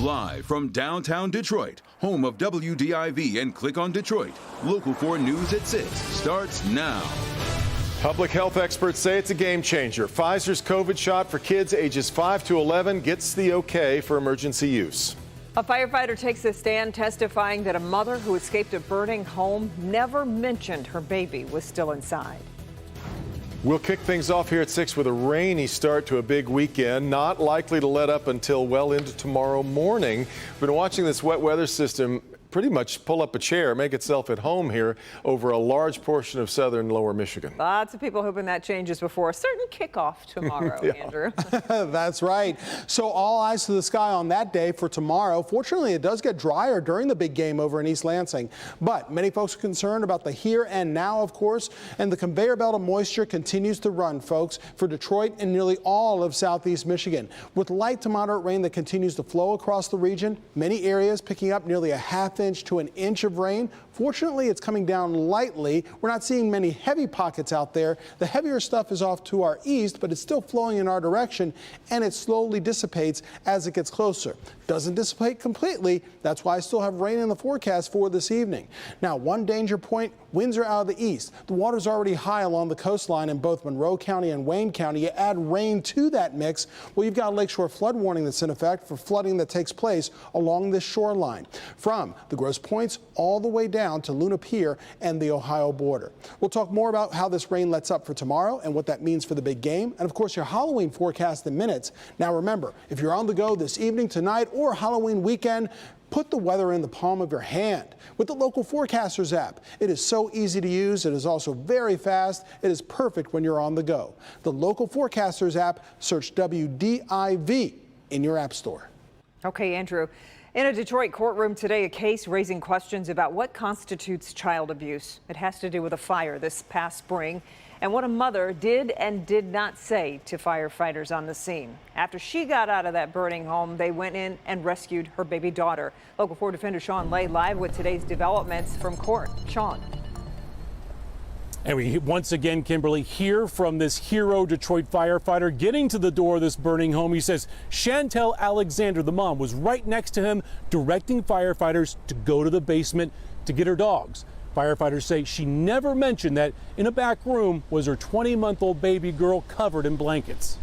Live from downtown Detroit, home of WDIV and Click on Detroit, Local 4 News at 6 starts now. Public health experts say it's a game changer. Pfizer's COVID shot for kids ages 5 to 11 gets the okay for emergency use. A firefighter takes a stand testifying that a mother who escaped a burning home never mentioned her baby was still inside. We'll kick things off here at 6 with a rainy start to a big weekend, not likely to let up until well into tomorrow morning. We've been watching this wet weather system pretty much pull up a chair, make itself at home here over a large portion of southern lower Michigan. Lots of people hoping that changes before a certain kickoff tomorrow, Andrew. That's right. So all eyes to the sky on that day for tomorrow. Fortunately, it does get drier during the big game over in East Lansing, but many folks are concerned about the here and now, of course, and the conveyor belt of moisture continues to run, folks, for Detroit and nearly all of southeast Michigan. With light to moderate rain that continues to flow across the region, many areas picking up nearly a ½ inch to an inch of rain. Fortunately, it's coming down lightly. We're not seeing many heavy pockets out there. The heavier stuff is off to our east, but it's still flowing in our direction, and it slowly dissipates as it gets closer. Doesn't dissipate completely. That's why I still have rain in the forecast for this evening. Now, one danger point, winds are out of the east. The water's already high along the coastline in both Monroe County and Wayne County. You add rain to that mix, well, you've got a lakeshore flood warning that's in effect for flooding that takes place along this shoreline from the Grosse Pointes all the way down to Luna Pier and the Ohio border. We'll talk more about how this rain lets up for tomorrow and what that means for the big game, and of course your Halloween forecast in minutes. Now remember, if you're on the go this evening, tonight, or Halloween weekend, put the weather in the palm of your hand with the Local Forecasters app. It is so easy to use. It is also very fast. It is perfect when you're on the go. The Local Forecasters app, search WDIV in your app store. Okay, Andrew. In a Detroit courtroom today, a case raising questions about what constitutes child abuse. It has to do with a fire this past spring and what a mother did and did not say to firefighters on the scene. After she got out of that burning home, they went in and rescued her baby daughter. Local 4 defender Sean Lay live with today's developments from court. Sean. And we once again, Kimberly, hear from this hero Detroit firefighter getting to the door of this burning home. He says Chantel Alexander, the mom, was right next to him, directing firefighters to go to the basement to get her dogs. Firefighters say she never mentioned that in a back room was her 20-month-old baby girl covered in blankets.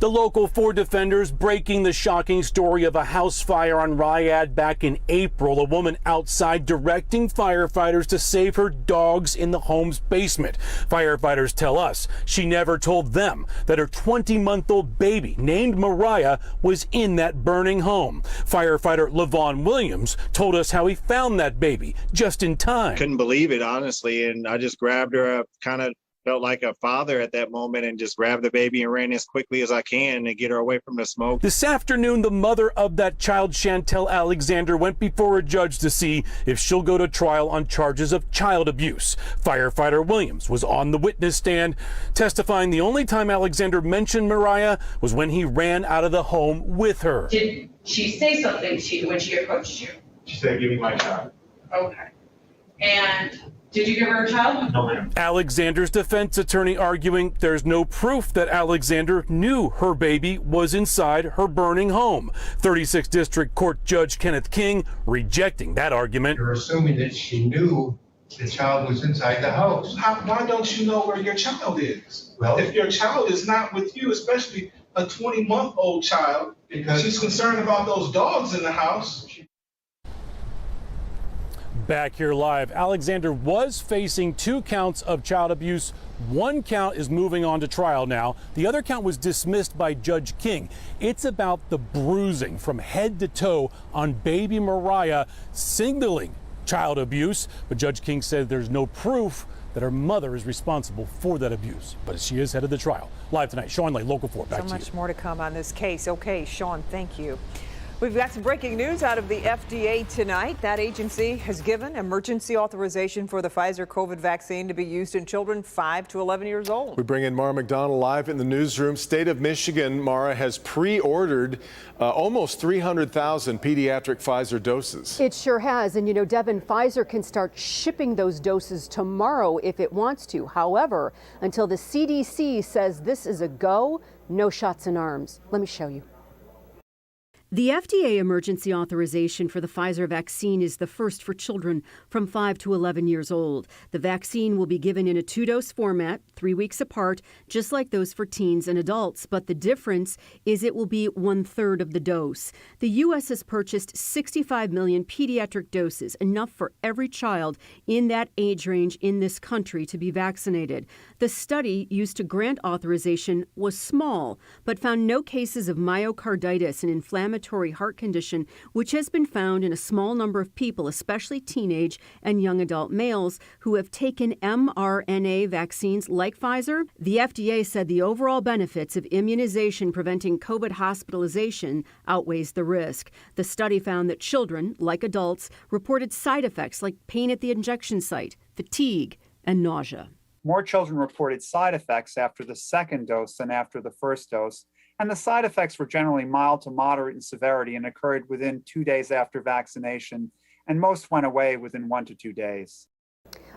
The Local 4 defenders breaking the shocking story of a house fire on Riad back in April. A woman outside directing firefighters to save her dogs in the home's basement. Firefighters tell us she never told them that her 20-month-old baby named Mariah was in that burning home. Firefighter Levon Williams told us how he found that baby just in time. Couldn't believe it, honestly, and I just grabbed her, kind of felt like a father at that moment, and just grabbed the baby and ran as quickly as I can to get her away from the smoke. This afternoon, the mother of that child, Chantel Alexander, went before a judge to see if she'll go to trial on charges of child abuse. Firefighter Williams was on the witness stand, testifying the only time Alexander mentioned Mariah was when he ran out of the home with her. Did she say something to you when she approached you? She said, "Give me my child." Okay. And did you give her a child? No, ma'am. Alexander's defense attorney arguing there's no proof that Alexander knew her baby was inside her burning home. 36th District Court Judge Kenneth King rejecting that argument. You're assuming that she knew the child was inside the house. Why don't you know where your child is? Well, if your child is not with you, especially a 20-month-old child, because she's concerned about those dogs in the house. Back here live, Alexander was facing 2 counts of child abuse. 1 count is moving on to trial now. The other count was dismissed by Judge King. It's about the bruising from head to toe on baby Mariah, signaling child abuse. But Judge King said there's no proof that her mother is responsible for that abuse. But she is head of the trial. Live tonight, Sean Lay, Local 4. Back to you. So much more to come on this case. Okay, Sean, thank you. We've got some breaking news out of the FDA tonight. That agency has given emergency authorization for the Pfizer COVID vaccine to be used in children 5 to 11 years old. We bring in Mara McDonald live in the newsroom. State of Michigan, Mara, has pre-ordered almost 300,000 pediatric Pfizer doses. It sure has. And, you know, Devin, Pfizer can start shipping those doses tomorrow if it wants to. However, until the CDC says this is a go, no shots in arms. Let me show you. The FDA emergency authorization for the Pfizer vaccine is the first for children from 5 to 11 years old. The vaccine will be given in a 2-dose format, 3 weeks apart, just like those for teens and adults. But the difference is it will be 1/3 of the dose. The U.S. has purchased 65 million pediatric doses, enough for every child in that age range in this country to be vaccinated. The study used to grant authorization was small, but found no cases of myocarditis, an inflammatory heart condition, which has been found in a small number of people, especially teenage and young adult males who have taken mRNA vaccines like Pfizer. The FDA said the overall benefits of immunization preventing COVID hospitalization outweighs the risk. The study found that children, like adults, reported side effects like pain at the injection site, fatigue, and nausea. More children reported side effects after the second dose than after the first dose, and the side effects were generally mild to moderate in severity and occurred within 2 days after vaccination, and most went away within 1 to 2 days.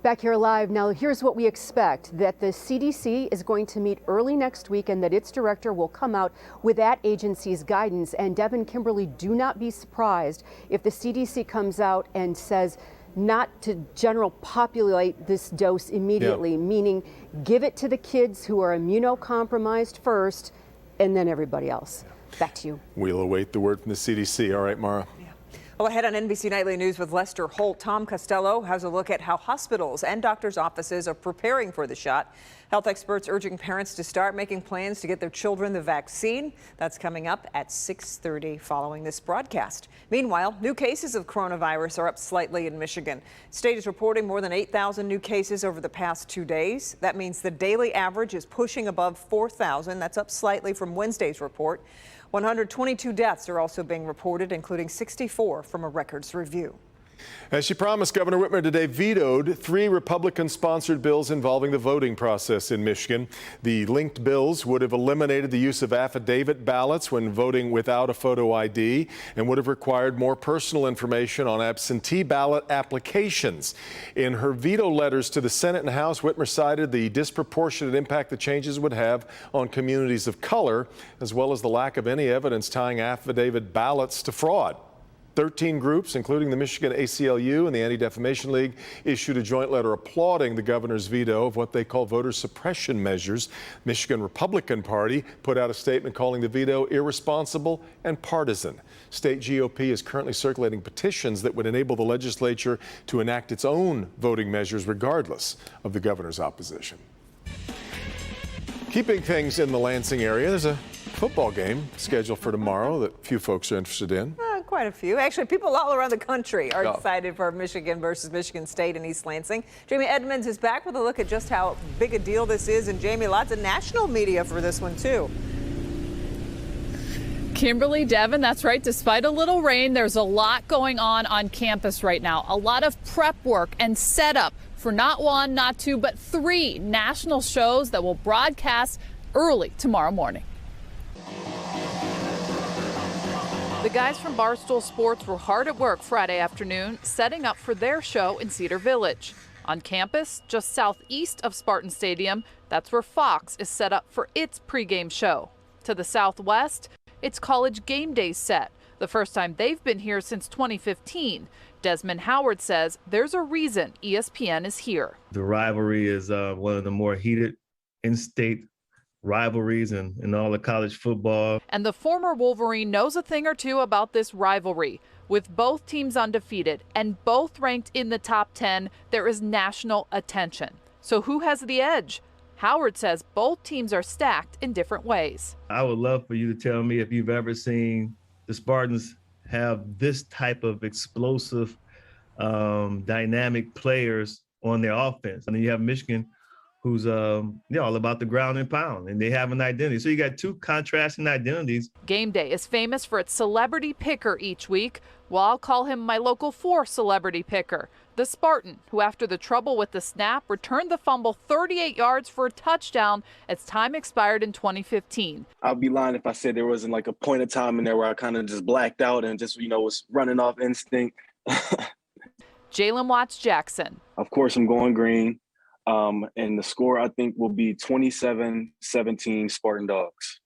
Back here live now, here's what we expect, that the CDC is going to meet early next week and that its director will come out with that agency's guidance. And Devin, Kimberly, do not be surprised if the CDC comes out and says not to general populate this dose immediately, meaning give it to the kids who are immunocompromised first and then everybody else. Back to you. We'll await the word from the CDC. All right, Mara. Well, ahead on NBC Nightly News with Lester Holt, Tom Costello has a look at how hospitals and doctors' offices are preparing for the shot. Health experts urging parents to start making plans to get their children the vaccine. That's coming up at 6:30 following this broadcast. Meanwhile, new cases of coronavirus are up slightly in Michigan. State is reporting more than 8,000 new cases over the past 2 days. That means the daily average is pushing above 4,000. That's up slightly from Wednesday's report. 122 deaths are also being reported, including 64 from a records review. As she promised, Governor Whitmer today vetoed 3 Republican-sponsored bills involving the voting process in Michigan. The linked bills would have eliminated the use of affidavit ballots when voting without a photo ID and would have required more personal information on absentee ballot applications. In her veto letters to the Senate and House, Whitmer cited the disproportionate impact the changes would have on communities of color, as well as the lack of any evidence tying affidavit ballots to fraud. 13 groups, including the Michigan ACLU and the Anti-Defamation League, issued a joint letter applauding the governor's veto of what they call voter suppression measures. Michigan Republican Party put out a statement calling the veto irresponsible and partisan. State GOP is currently circulating petitions that would enable the legislature to enact its own voting measures regardless of the governor's opposition. Keeping things in the Lansing area, there's a football game scheduled for tomorrow that few folks are interested in. Quite a few. Actually, people all around the country are excited for Michigan versus Michigan State in East Lansing. Jamie Edmonds is back with a look at just how big a deal this is. And Jamie, lots of national media for this one, too. Kimberly, Devin, that's right. Despite a little rain, there's a lot going on campus right now. A lot of prep work and setup for not 1, not 2, but 3 national shows that will broadcast early tomorrow morning. The guys from Barstool Sports were hard at work Friday afternoon, setting up for their show in Cedar Village. On campus, just southeast of Spartan Stadium, that's where Fox is set up for its pregame show. To the southwest, it's College Game Day set, the first time they've been here since 2015. Desmond Howard says there's a reason ESPN is here. The rivalry is one of the more heated in-state rivalries in all of college football. And the former Wolverine knows a thing or two about this rivalry. With both teams undefeated and both ranked in the top 10, there is national attention. So who has the edge? Howard says both teams are stacked in different ways. I would love for you to tell me if you've ever seen the Spartans have this type of explosive, dynamic players on their offense. And then you have Michigan, who's all about the ground and pound, and they have an identity. So you got 2 contrasting identities. Game Day is famous for its celebrity picker each week. Well, I'll call him my local 4 celebrity picker, the Spartan, who after the trouble with the snap returned the fumble 38 yards for a touchdown as time expired in 2015. I'd be lying if I said there wasn't like a point of time in there where I kind of just blacked out and just, was running off instinct. Jalen Watts-Jackson. Of course, I'm going green. And the score, I think, will be 27-17 Spartan Dogs.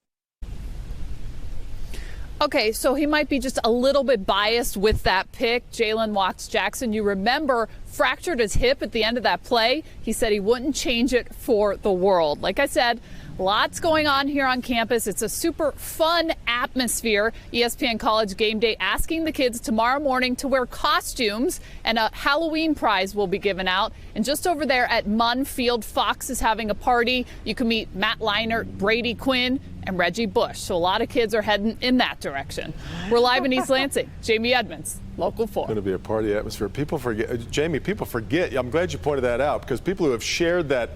Okay, so he might be just a little bit biased with that pick. Jalen Watts Jackson, you remember, fractured his hip at the end of that play. He said he wouldn't change it for the world. Like I said, lots going on here on campus. It's a super fun atmosphere. ESPN College Game Day asking the kids tomorrow morning to wear costumes, and a Halloween prize will be given out. And just over there at Munn Field, Fox is having a party. You can meet Matt Leinart, Brady Quinn, and Reggie Bush. So a lot of kids are heading in that direction. We're live in East Lansing. Jamie Edmonds, Local 4. It's going to be a party atmosphere. People forget, Jamie, people forget. I'm glad you pointed that out, because people who have shared that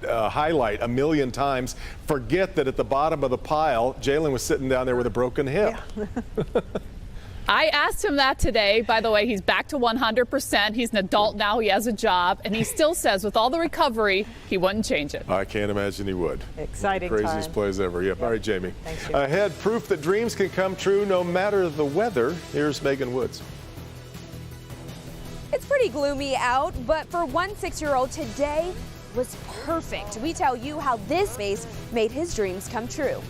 highlight a million times forget that at the bottom of the pile, Jalen was sitting down there with a broken hip. Yeah. I asked him that today. By the way, he's back to 100%. He's an adult now. He has a job. And he still says with all the recovery, he wouldn't change it. I can't imagine he would. Exciting Craziest time. plays ever. Yep. All right, Jamie. Thank you. Ahead, proof that dreams can come true no matter the weather. Here's Megan Woods. It's pretty gloomy out, but for one 6-year-old, today was perfect. We tell you how this space made his dreams come true.